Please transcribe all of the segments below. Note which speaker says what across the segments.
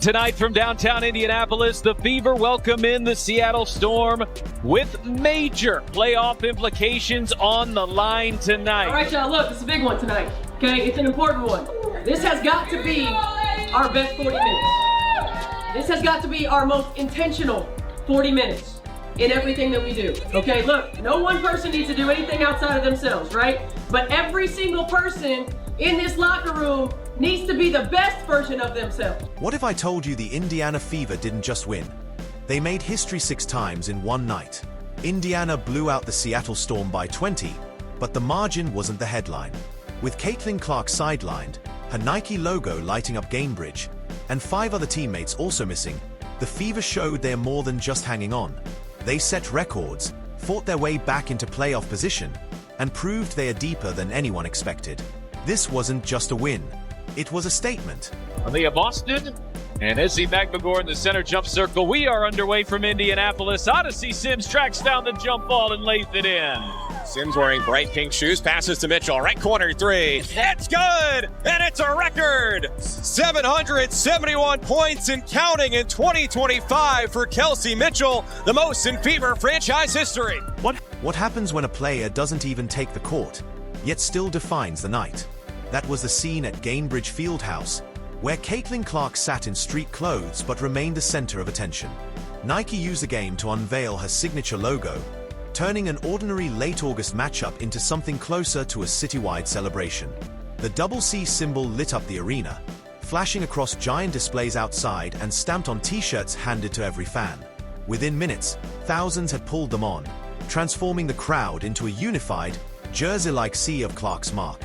Speaker 1: Tonight from downtown Indianapolis, the Fever welcome in the Seattle Storm with major playoff implications on the line tonight.
Speaker 2: All right, y'all, look, it's a big one tonight, okay? It's an important one. This has got to be our best 40 minutes. This has got to be our most intentional 40 minutes in everything that we do, okay? Look, no one person needs to do anything outside of themselves, right? But every single person in this locker room needs to be the best version of themselves.
Speaker 3: What if I told you the Indiana Fever didn't just win? They made history 6 times in one night. Indiana blew out the Seattle Storm by 20, but the margin wasn't the headline. With Caitlin Clark sidelined, her Nike logo lighting up Gainbridge, and 5 other teammates also missing, the Fever showed they're more than just hanging on. They set records, fought their way back into playoff position, and proved they are deeper than anyone expected. This wasn't just a win. It was a statement.
Speaker 1: Aaliyah Boston and Izzy McMagor in the center jump circle. We are underway from Indianapolis. Odyssey Sims tracks down the jump ball and lays it in.
Speaker 4: Sims wearing bright pink shoes, passes to Mitchell, right corner 3. It's good, and it's a record! 771 points and counting in 2025 for Kelsey Mitchell, the most in Fever franchise history.
Speaker 3: What happens when a player doesn't even take the court, yet still defines the night? That was the scene at Gainbridge Fieldhouse, where Caitlin Clark sat in street clothes but remained the center of attention. Nike used the game to unveil her signature logo, turning an ordinary late August matchup into something closer to a citywide celebration. The double C symbol lit up the arena, flashing across giant displays outside and stamped on t-shirts handed to every fan. Within minutes, thousands had pulled them on, transforming the crowd into a unified, jersey-like sea of Clark's mark.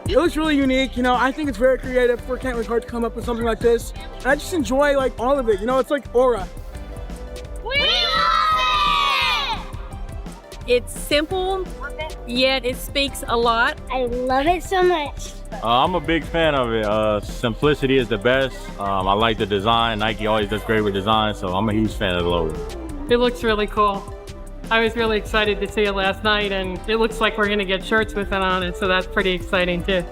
Speaker 5: It looks really unique, I think it's very creative for Caitlin Clark to come up with something like this. And I just enjoy all of it, it's like aura.
Speaker 6: We love it! It's simple, yet it speaks a lot.
Speaker 7: I love it so much.
Speaker 8: I'm a big fan of it. Simplicity is the best. I like the design. Nike always does great with design, so I'm a huge fan of the logo.
Speaker 2: It looks really cool. I was really excited to see it last night, and it looks like we're going to get shirts with it on it, so that's pretty exciting too.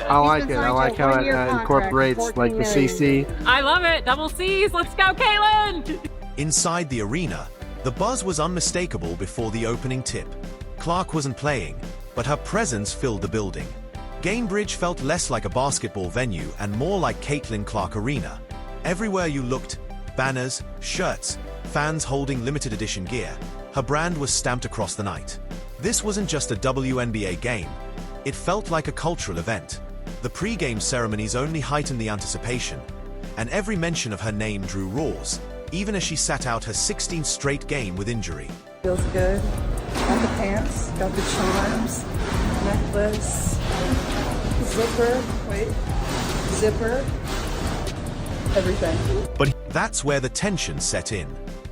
Speaker 9: I like it. I like how it incorporates the CC.
Speaker 6: I love it. Double C's. Let's go, Caitlin!
Speaker 3: Inside the arena, the buzz was unmistakable before the opening tip. Clark wasn't playing, but her presence filled the building. Gainbridge felt less like a basketball venue and more like Caitlin Clark Arena. Everywhere you looked, banners, shirts, fans holding limited edition gear. Her brand was stamped across the night. This wasn't just a WNBA game. It felt like a cultural event. The pre-game ceremonies only heightened the anticipation, and every mention of her name drew roars, even as she sat out her 16th straight game with injury.
Speaker 10: Feels good. Got the pants, got the charms, necklace, zipper, everything.
Speaker 3: But that's where the tension set in.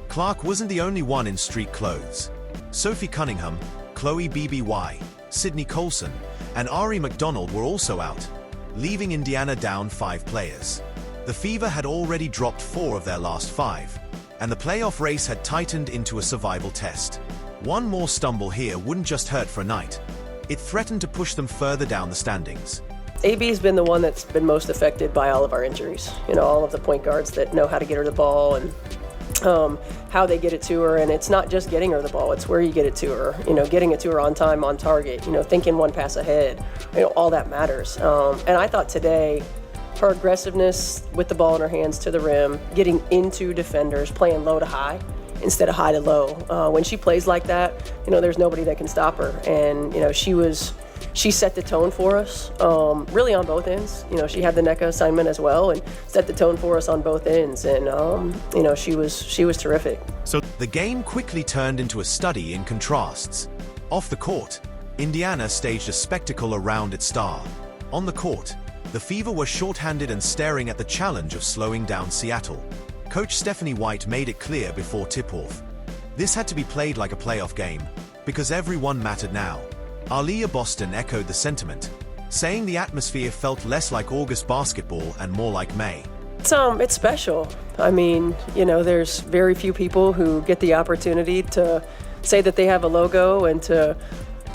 Speaker 3: Clark wasn't the only one in street clothes. Sophie Cunningham, Chloe BBY, Sydney Colson, and Ari McDonald were also out, leaving Indiana down 5 players. The Fever had already dropped 4 of their last 5, and the playoff race had tightened into a survival test. One more stumble here wouldn't just hurt for a night. It threatened to push them further down the standings.
Speaker 2: AB's been the one that's been most affected by all of our injuries. All of the point guards that know how to get her the ball and how they get it to her, and it's not just getting her the ball, it's where you get it to her, getting it to her on time, on target, thinking one pass ahead, all that matters. And I thought today, her aggressiveness with the ball in her hands to the rim, getting into defenders, playing low to high instead of high to low. When she plays like that, there's nobody that can stop her, and she set the tone for us, really on both ends. She had the NECA assignment as well and set the tone for us on both ends. And, she was terrific.
Speaker 3: So the game quickly turned into a study in contrasts. Off the court, Indiana staged a spectacle around its star. On the court, the Fever were shorthanded and staring at the challenge of slowing down Seattle. Coach Stephanie White made it clear before tip-off. This had to be played like a playoff game, because everyone mattered now. Aaliyah Boston echoed the sentiment, saying the atmosphere felt less like August basketball and more like May.
Speaker 2: It's special. I mean, there's very few people who get the opportunity to say that they have a logo and to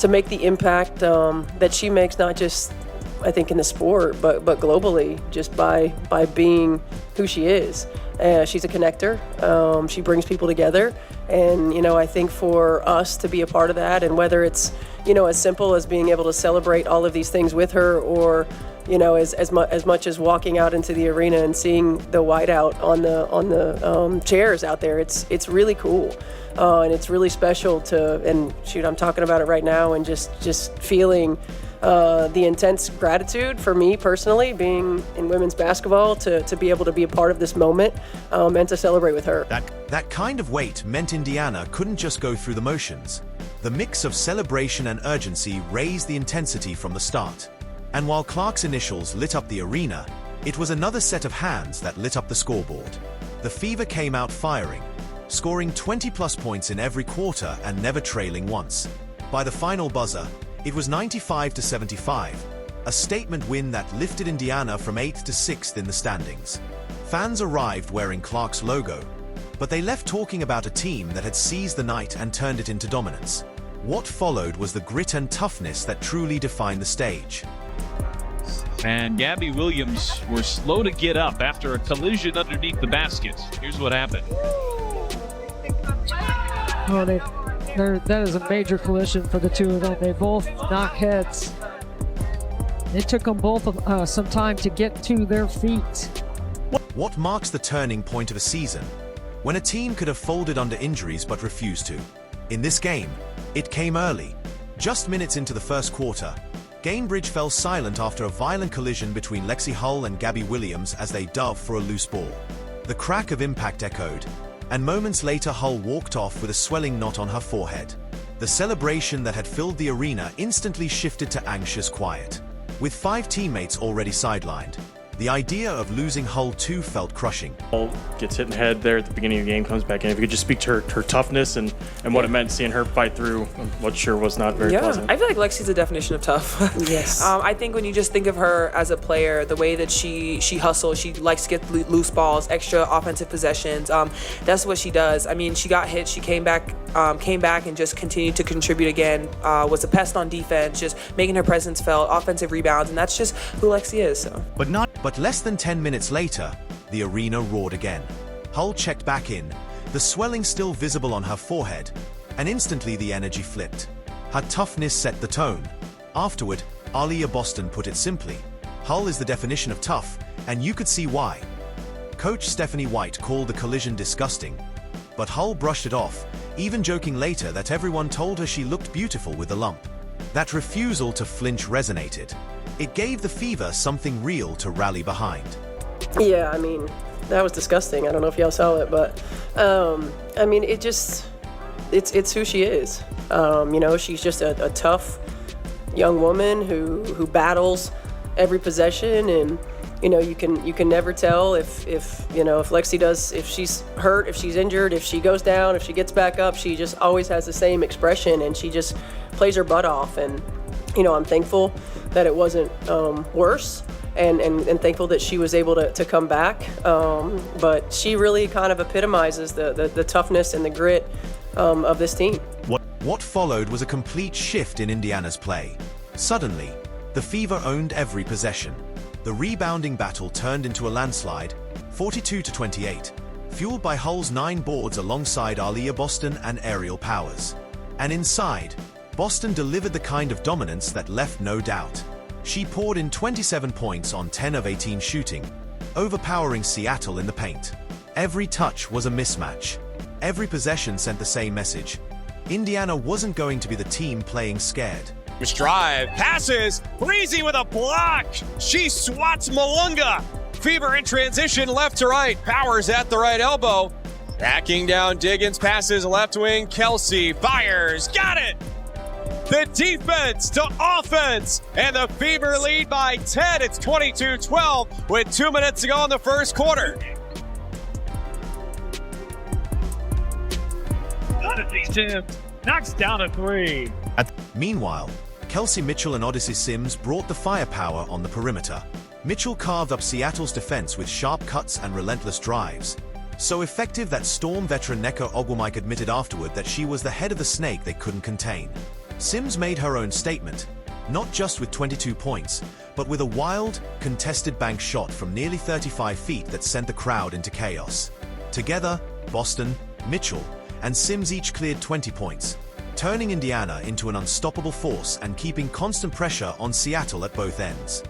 Speaker 2: make the impact that she makes, not just I think, in the sport, but globally, just by being who she is. She's a connector. She brings people together. And, I think for us to be a part of that, and whether it's, as simple as being able to celebrate all of these things with her, or, as much as walking out into the arena and seeing the whiteout on the chairs out there, it's really cool. And it's really special and shoot, I'm talking about it right now, and just feeling the intense gratitude for me personally, being in women's basketball, to be able to be a part of this moment, and to celebrate with her.
Speaker 3: That kind of weight meant Indiana couldn't just go through the motions. The mix of celebration and urgency raised the intensity from the start. And while Clark's initials lit up the arena, it was another set of hands that lit up the scoreboard. The Fever came out firing, scoring 20-plus points in every quarter and never trailing once. By the final buzzer, it was 95-75, a statement win that lifted Indiana from 8th to 6th in the standings. Fans arrived wearing Clark's logo, but they left talking about a team that had seized the night and turned it into dominance. What followed was the grit and toughness that truly defined the stage.
Speaker 1: And Gabby Williams were slow to get up after a collision underneath the basket. Here's what happened.
Speaker 11: Well, that is a major collision for the two of them. They both knock heads. It took them both some time to get to their feet.
Speaker 3: What marks the turning point of a season? When a team could have folded under injuries but refused to. In this game, it came early. Just minutes into the first quarter, Gainbridge fell silent after a violent collision between Lexi Hull and Gabby Williams as they dove for a loose ball. The crack of impact echoed, and moments later Hull walked off with a swelling knot on her forehead. The celebration that had filled the arena instantly shifted to anxious quiet. With 5 teammates already sidelined, the idea of losing Hull too felt crushing.
Speaker 12: Hull gets hit in the head there at the beginning of the game, comes back in. If you could just speak to her toughness and what it meant seeing her fight through what sure was not very pleasant.
Speaker 13: I feel like Lexi's a definition of tough.
Speaker 2: Yes.
Speaker 13: I think when you just think of her as a player, the way that she hustles, she likes to get loose balls, extra offensive possessions. That's what she does. I mean, she got hit, she came back and just continued to contribute again. Was a pest on defense, just making her presence felt, offensive rebounds, and that's just who Lexi is. So.
Speaker 3: But less than 10 minutes later, the arena roared again. Hull checked back in, the swelling still visible on her forehead, and instantly the energy flipped. Her toughness set the tone. Afterward, Aaliyah Boston put it simply, Hull is the definition of tough, and you could see why. Coach Stephanie White called the collision disgusting, but Hull brushed it off, even joking later that everyone told her she looked beautiful with the lump. That refusal to flinch resonated. It gave the Fever something real to rally behind.
Speaker 2: Yeah, I mean, that was disgusting. I don't know if y'all saw it, but I mean, it's who she is. She's just a tough young woman who battles every possession, and you can never tell if Lexi does, if she's hurt, if she's injured, if she goes down, if she gets back up. She just always has the same expression, and she just plays her butt off. And I'm thankful that it wasn't worse, and thankful that she was able to come back. But she really kind of epitomizes the toughness and the grit of this team.
Speaker 3: What followed was a complete shift in Indiana's play. Suddenly, the Fever owned every possession. The rebounding battle turned into a landslide, 42-28, fueled by Hull's 9 boards alongside Aaliyah Boston and Aerial Powers. And inside, Boston delivered the kind of dominance that left no doubt. She poured in 27 points on 10 of 18 shooting, overpowering Seattle in the paint. Every touch was a mismatch. Every possession sent the same message. Indiana wasn't going to be the team playing scared.
Speaker 4: Drive, passes, Breezy with a block. She swats Malunga. Fever in transition left to right. Powers at the right elbow. Backing down Diggins, passes left wing. Kelsey fires, got it. The defense to offense, and the Fever lead by 10. It's 22-12 with 2 minutes to go in the first quarter.
Speaker 1: Odyssey Sims knocks down a 3.
Speaker 3: Meanwhile, Kelsey Mitchell and Odyssey Sims brought the firepower on the perimeter. Mitchell carved up Seattle's defense with sharp cuts and relentless drives. So effective that Storm veteran Neko Ogwumike admitted afterward that she was the head of the snake they couldn't contain. Sims made her own statement. not just with 22 points, but with a wild, contested bank shot from nearly 35 feet that sent the crowd into chaos. Together, Boston, Mitchell, and Sims each cleared 20 points, turning Indiana into an unstoppable force and keeping constant pressure on Seattle at both ends.